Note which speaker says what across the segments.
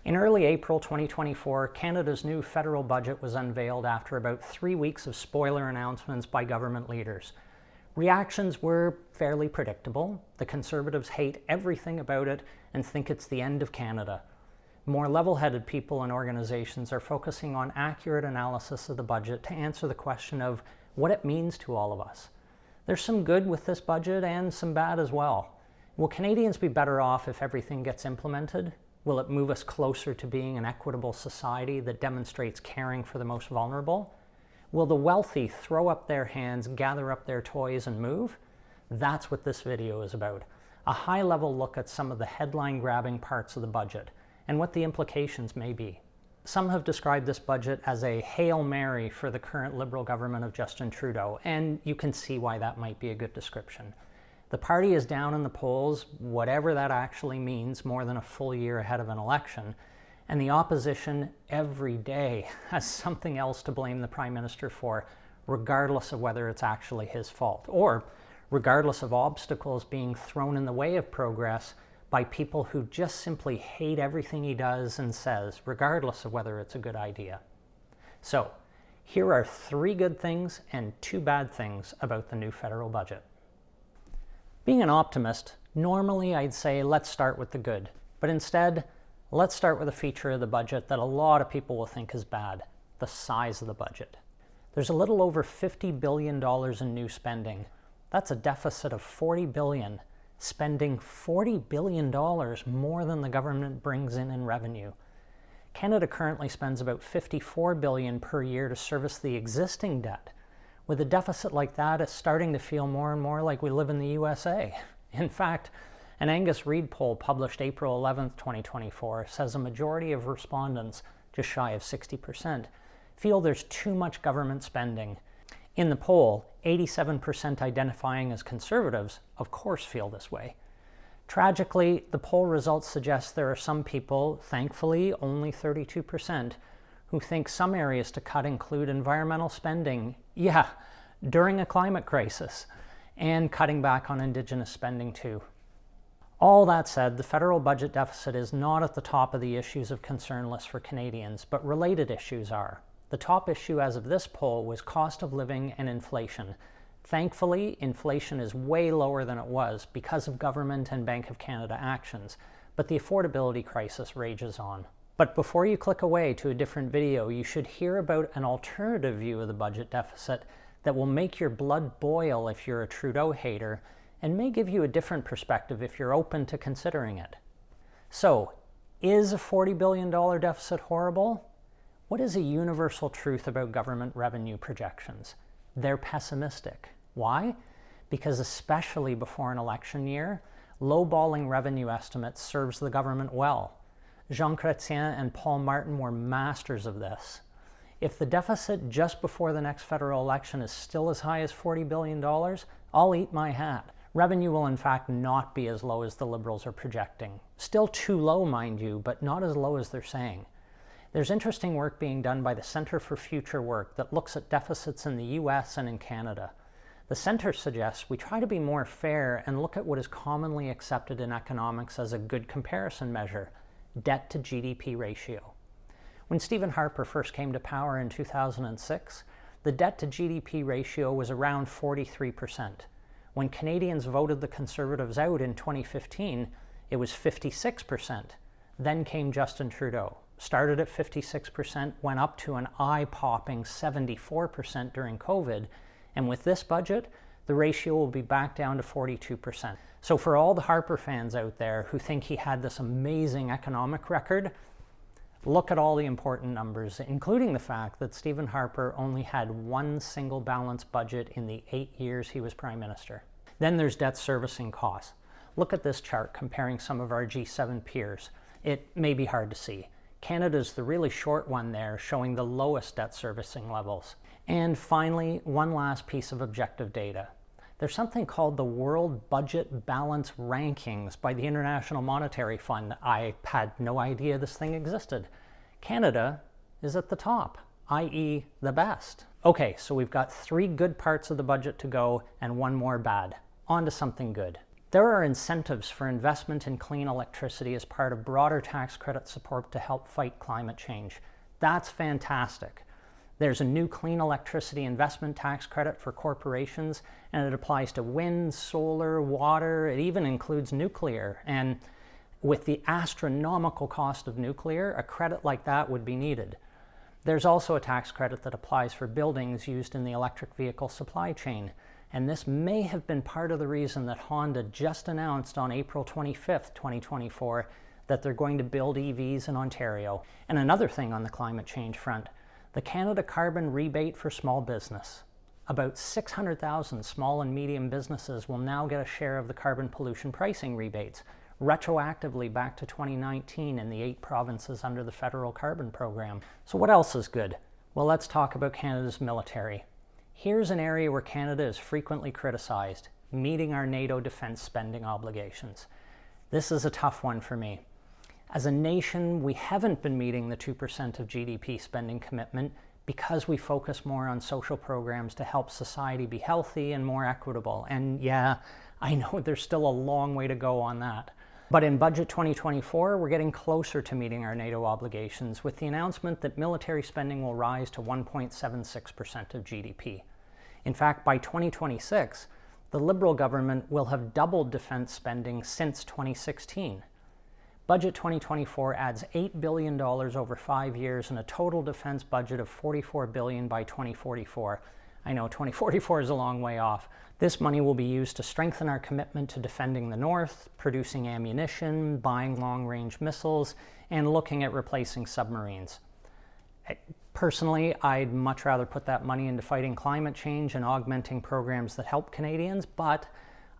Speaker 1: In early April 2024, Canada's new federal budget was unveiled after about 3 weeks of spoiler announcements by government leaders. Reactions were fairly predictable. The Conservatives hate everything about it and think it's the end of Canada. More level-headed people and organizations are focusing on accurate analysis of the budget to answer the question of what it means to all of us. There's some good with this budget and some bad as well. Will Canadians be better off if everything gets implemented? Will it move us closer to being an equitable society that demonstrates caring for the most vulnerable? Will the wealthy throw up their hands, gather up their toys, and move? That's what this video is about. A high-level look at some of the headline-grabbing parts of the budget and what the implications may be. Some have described this budget as a Hail Mary for the current Liberal government of Justin Trudeau, and you can see why that might be a good description. The party is down in the polls, whatever that actually means, more than a full year ahead of an election, and the opposition every day has something else to blame the Prime Minister for, regardless of whether it's actually his fault, or regardless of obstacles being thrown in the way of progress by people who just simply hate everything he does and says, regardless of whether it's a good idea. So, here are 3 good things and 2 bad things about the new federal budget. Being an optimist, normally I'd say let's start with the good, but instead, let's start with a feature of the budget that a lot of people will think is bad: the size of the budget. There's a little over $50 billion in new spending. That's a deficit of $40 billion, spending $40 billion more than the government brings in revenue. Canada currently spends about $54 billion per year to service the existing debt. With a deficit like that, it's starting to feel more and more like we live in the USA. In fact, an Angus Reid poll published April 11, 2024, says a majority of respondents, just shy of 60%, feel there's too much government spending. In the poll, 87% identifying as conservatives, of course, feel this way. Tragically, the poll results suggest there are some people, thankfully only 32%, who think some areas to cut include environmental spending, during a climate crisis, and cutting back on Indigenous spending too. All that said, the federal budget deficit is not at the top of the issues of concern list for Canadians, but related issues are. The top issue as of this poll was cost of living and inflation. Thankfully, inflation is way lower than it was because of government and Bank of Canada actions, but the affordability crisis rages on. But before you click away to a different video, you should hear about an alternative view of the budget deficit that will make your blood boil if you're a Trudeau hater, and may give you a different perspective if you're open to considering it. So, is a $40 billion deficit horrible? What is a universal truth about government revenue projections? They're pessimistic. Why? Because especially before an election year, lowballing revenue estimates serves the government well. Jean Chrétien and Paul Martin were masters of this. If the deficit just before the next federal election is still as high as $40 billion, I'll eat my hat. Revenue will in fact not be as low as the Liberals are projecting. Still too low, mind you, but not as low as they're saying. There's interesting work being done by the Centre for Future Work that looks at deficits in the US and in Canada. The Centre suggests we try to be more fair and look at what is commonly accepted in economics as a good comparison measure: debt to GDP ratio. When Stephen Harper first came to power in 2006, the debt to GDP ratio was around 43%. When Canadians voted the Conservatives out in 2015, it was 56%. Then came Justin Trudeau. Started at 56%, went up to an eye-popping 74% during COVID, and with this budget, the ratio will be back down to 42%. So for all the Harper fans out there who think he had this amazing economic record, look at all the important numbers, including the fact that Stephen Harper only had one single balanced budget in the 8 years he was Prime Minister. Then there's debt servicing costs. Look at this chart comparing some of our G7 peers. It may be hard to see. Canada's the really short one there, showing the lowest debt servicing levels. And finally, one last piece of objective data. There's something called the World Budget Balance Rankings by the International Monetary Fund. I had no idea this thing existed. Canada is at the top, i.e. the best. Okay, so we've got 3 good parts of the budget to go and 1 more bad. On to something good. There are incentives for investment in clean electricity as part of broader tax credit support to help fight climate change. That's fantastic. There's a new clean electricity investment tax credit for corporations, and it applies to wind, solar, water. It even includes nuclear. And with the astronomical cost of nuclear, a credit like that would be needed. There's also a tax credit that applies for buildings used in the electric vehicle supply chain. And this may have been part of the reason that Honda just announced on April 25th, 2024, that they're going to build EVs in Ontario. And another thing on the climate change front, the Canada Carbon Rebate for Small Business. About 600,000 small and medium businesses will now get a share of the carbon pollution pricing rebates, retroactively back to 2019 in the 8 provinces under the federal carbon program. So what else is good? Well, let's talk about Canada's military. Here's an area where Canada is frequently criticized, meeting our NATO defense spending obligations. This is a tough one for me. As a nation, we haven't been meeting the 2% of GDP spending commitment because we focus more on social programs to help society be healthy and more equitable. And yeah, I know there's still a long way to go on that. But in Budget 2024, we're getting closer to meeting our NATO obligations with the announcement that military spending will rise to 1.76% of GDP. In fact, by 2026, the Liberal government will have doubled defense spending since 2016. Budget 2024 adds $8 billion over 5 years and a total defense budget of $44 billion by 2044. I know 2044 is a long way off. This money will be used to strengthen our commitment to defending the North, producing ammunition, buying long-range missiles, and looking at replacing submarines. Personally, I'd much rather put that money into fighting climate change and augmenting programs that help Canadians, but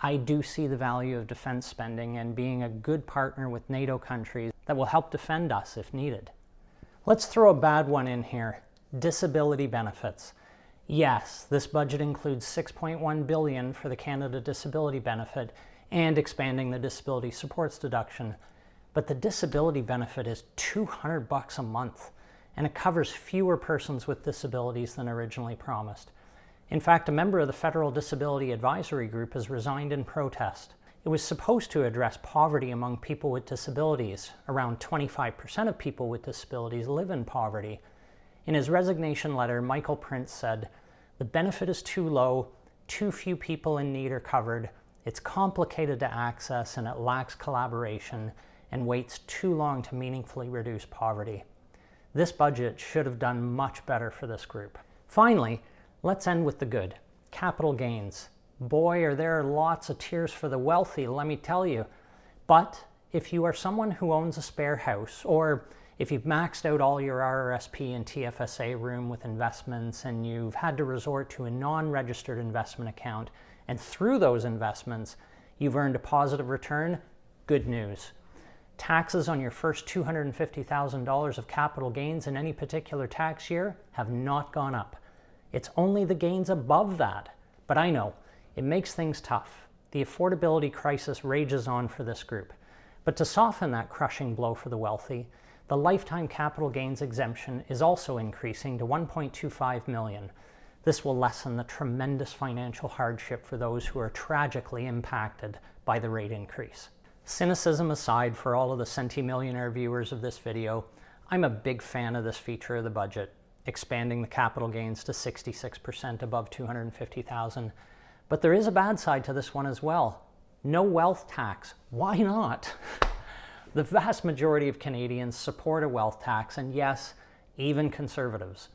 Speaker 1: I do see the value of defense spending and being a good partner with NATO countries that will help defend us if needed. Let's throw a bad one in here: disability benefits. Yes, this budget includes $6.1 billion for the Canada Disability Benefit and expanding the disability supports deduction. But the disability benefit is $200 a month, and it covers fewer persons with disabilities than originally promised. In fact, a member of the Federal Disability Advisory Group has resigned in protest. It was supposed to address poverty among people with disabilities. Around 25% of people with disabilities live in poverty. In his resignation letter, Michael Prince said, "The benefit is too low, too few people in need are covered, it's complicated to access and it lacks collaboration, and waits too long to meaningfully reduce poverty." This budget should have done much better for this group. Finally, let's end with the good. Capital gains. Boy, are there lots of tears for the wealthy, let me tell you. But if you are someone who owns a spare house, or if you've maxed out all your RRSP and TFSA room with investments and you've had to resort to a non-registered investment account, and through those investments, you've earned a positive return, good news. Taxes on your first $250,000 of capital gains in any particular tax year have not gone up. It's only the gains above that. But I know, it makes things tough. The affordability crisis rages on for this group. But to soften that crushing blow for the wealthy, the lifetime capital gains exemption is also increasing to $1.25 million. This will lessen the tremendous financial hardship for those who are tragically impacted by the rate increase. Cynicism aside for all of the centimillionaire viewers of this video, I'm a big fan of this feature of the budget, expanding the capital gains to 66% above $250,000. But there is a bad side to this one as well. No wealth tax. Why not? The vast majority of Canadians support a wealth tax, and yes, even conservatives.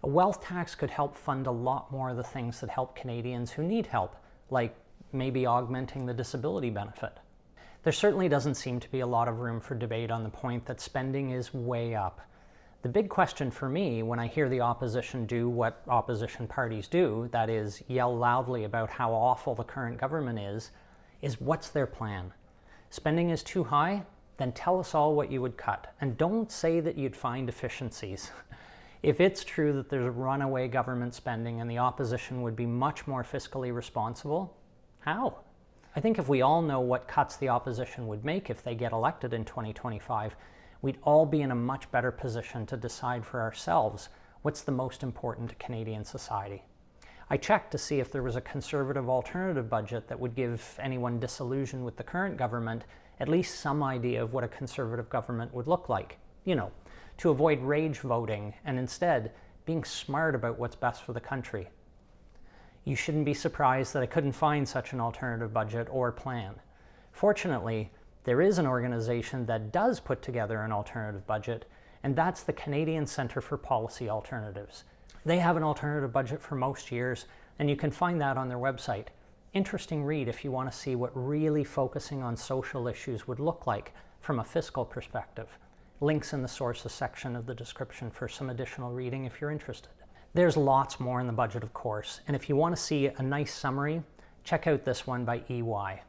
Speaker 1: A wealth tax could help fund a lot more of the things that help Canadians who need help, like maybe augmenting the disability benefit. There certainly doesn't seem to be a lot of room for debate on the point that spending is way up. The big question for me when I hear the opposition do what opposition parties do, that is, yell loudly about how awful the current government is what's their plan? Spending is too high? Then tell us all what you would cut. And don't say that you'd find efficiencies. If it's true that there's runaway government spending and the opposition would be much more fiscally responsible, how? I think if we all know what cuts the opposition would make if they get elected in 2025, we'd all be in a much better position to decide for ourselves what's the most important to Canadian society. I checked to see if there was a conservative alternative budget that would give anyone disillusioned with the current government at least some idea of what a conservative government would look like. You know, to avoid rage voting and instead being smart about what's best for the country. You shouldn't be surprised that I couldn't find such an alternative budget or plan. Fortunately, there is an organization that does put together an alternative budget, and that's the Canadian Centre for Policy Alternatives. They have an alternative budget for most years, and you can find that on their website. Interesting read if you want to see what really focusing on social issues would look like from a fiscal perspective. Links in the sources section of the description for some additional reading if you're interested. There's lots more in the budget, of course, and if you want to see a nice summary, check out this one by EY.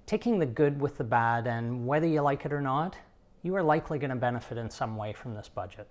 Speaker 1: Taking the good with the bad, and whether you like it or not, you are likely going to benefit in some way from this budget.